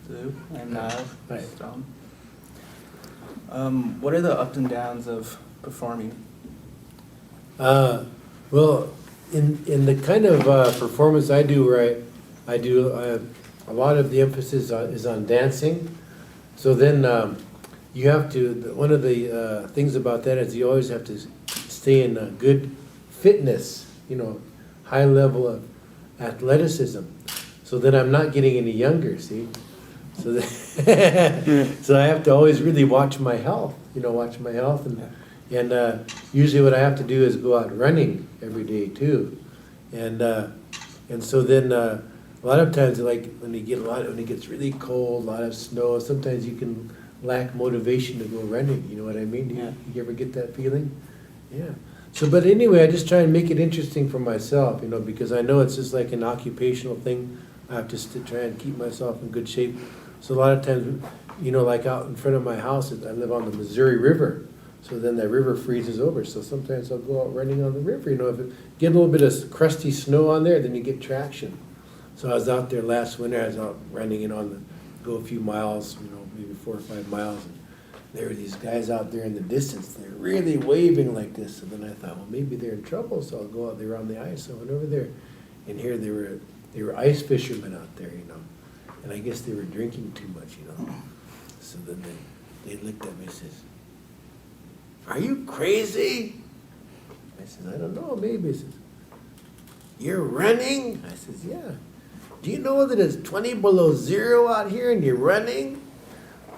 blue and Nile Right. stone. What are the ups and downs of performing? Well, in the kind of performance I do, where I do a lot of the emphasis is on dancing. So then you have to. One of the things about that is you always have to stay in good fitness. High level of athleticism. So then I'm not getting any younger. See. So, so I have to always really watch my health, and usually what I have to do is go out running every day too, and so then a lot of times, like when it gets really cold, a lot of snow, sometimes you can lack motivation to go running. You know what I mean? You ever get that feeling? Yeah. So, but anyway, I just try and make it interesting for myself, because I know it's just like an occupational thing. I have to try and keep myself in good shape. So a lot of times, like out in front of my house, I live on the Missouri River. So then that river freezes over. So sometimes I'll go out running on the river. If it get a little bit of crusty snow on there, then you get traction. So I was out there last winter. I was out running go a few miles, maybe 4 or 5 miles. And there were these guys out there in the distance. They're really waving like this. So then I thought, well, maybe they're in trouble. So I'll go out there on the ice. So I went over there, and here they were ice fishermen out there, and I guess they were drinking too much, So then they looked at me and says, "Are you crazy?" I said, "I don't know, maybe." He says, "You're running?" I says, "Yeah." "Do you know that it's 20 below zero out here and you're running?"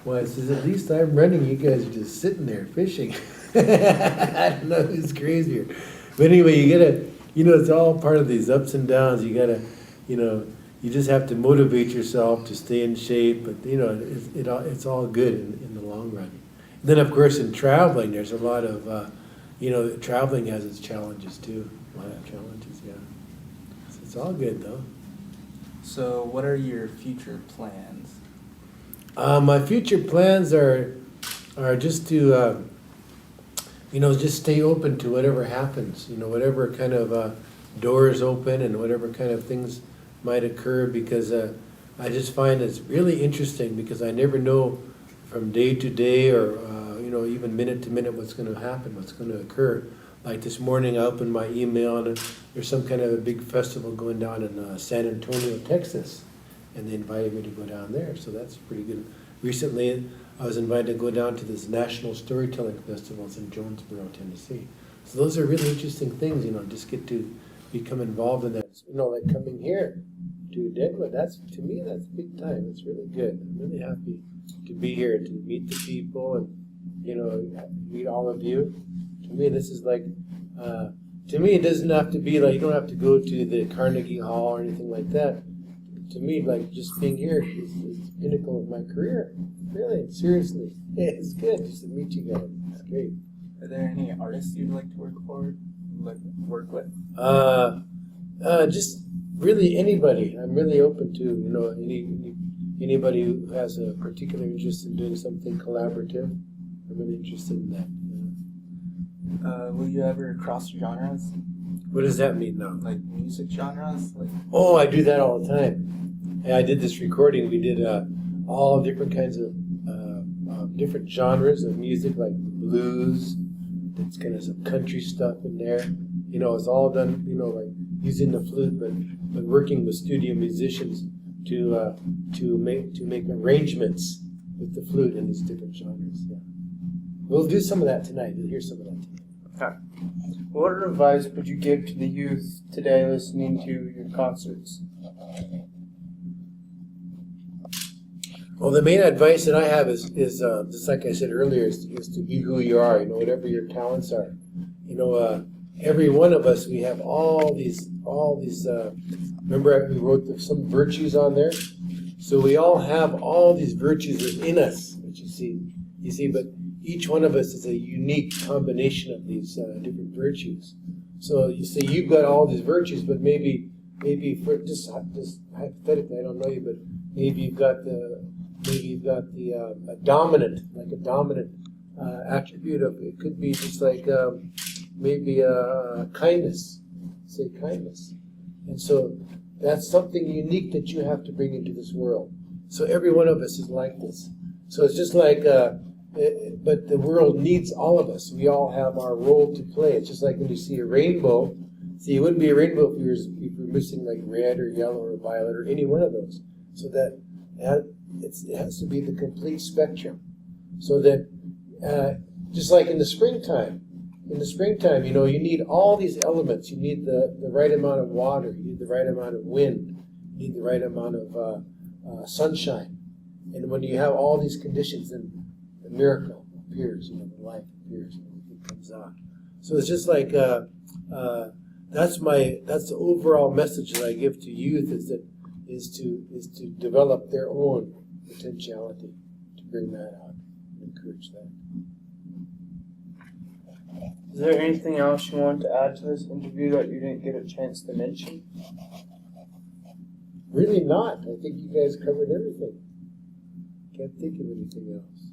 Well, I says, "At least I'm running. You guys are just sitting there fishing." I don't know who's crazier. But anyway, you gotta, it's all part of these ups and downs. You gotta, you just have to motivate yourself to stay in shape. But, it's all good in the long run. Then, of course, in traveling, there's a lot of, traveling has its challenges too. A lot of challenges, yeah. So it's all good, though. So what are your future plans? My future plans are just to, just stay open to whatever happens. Whatever kind of doors open and whatever kind of things might occur, because I just find it's really interesting, because I never know from day to day or even minute to minute what's going to happen, what's going to occur. Like this morning, I opened my email and there's some kind of a big festival going down in San Antonio, Texas, and they invited me to go down there, so that's pretty good. Recently, I was invited to go down to this National Storytelling Festivals in Jonesboro, Tennessee. So those are really interesting things, just get to become involved in that. Like coming here to Deadwood, to me, that's big time. It's really good. I'm really happy to be here, to meet the people and, meet all of you. To me, this is like, to me, it doesn't have to be like, you don't have to go to the Carnegie Hall or anything like that. To me, like, just being here is the pinnacle of my career. Really, seriously. Yeah, it's good just to meet you guys. It's great. Are there any artists you'd like to work with? Just really anybody. I'm really open to, anybody who has a particular interest in doing something collaborative. I'm really interested in that. Will you ever cross genres? What does that mean now? Like music genres? Oh, I do that all the time. I did this recording. We did all different kinds of different genres of music, like blues. That's kind of some country stuff in there. It's all done, like using the flute, but working with studio musicians to make arrangements with the flute in these different genres. Yeah. We'll do some of that tonight. You'll hear some of that tonight. Okay. What advice would you give to the youth today listening to your concerts? Well, the main advice that I have is just like I said earlier, is to be who you are. Whatever your talents are. Every one of us, we have all these. Remember, we wrote some virtues on there. So we all have all these virtues within us, which you see, but each one of us is a unique combination of these different virtues. So you say you've got all these virtues, but maybe for just hypothetically, I don't know you, but maybe you've got the a dominant attribute of it. Could be just like maybe kindness. Say kindness, and so that's something unique that you have to bring into this world. So every one of us is like this. So it's just like, but the world needs all of us. We all have our role to play. It's just like when you see a rainbow. See, it wouldn't be a rainbow if you're missing like red or yellow or violet or any one of those. So that it has to be the complete spectrum. So that just like in the springtime, you know, you need all these elements. You need the right amount of water. You need the right amount of wind. You need the right amount of sunshine. And when you have all these conditions, then the miracle appears. You know, the life appears. It comes out. So it's just like that's the overall message that I give to youth is to develop their own potentiality, to bring that out, and encourage that. Is there anything else you want to add to this interview that you didn't get a chance to mention? Really not. I think you guys covered everything. Can't think of anything else.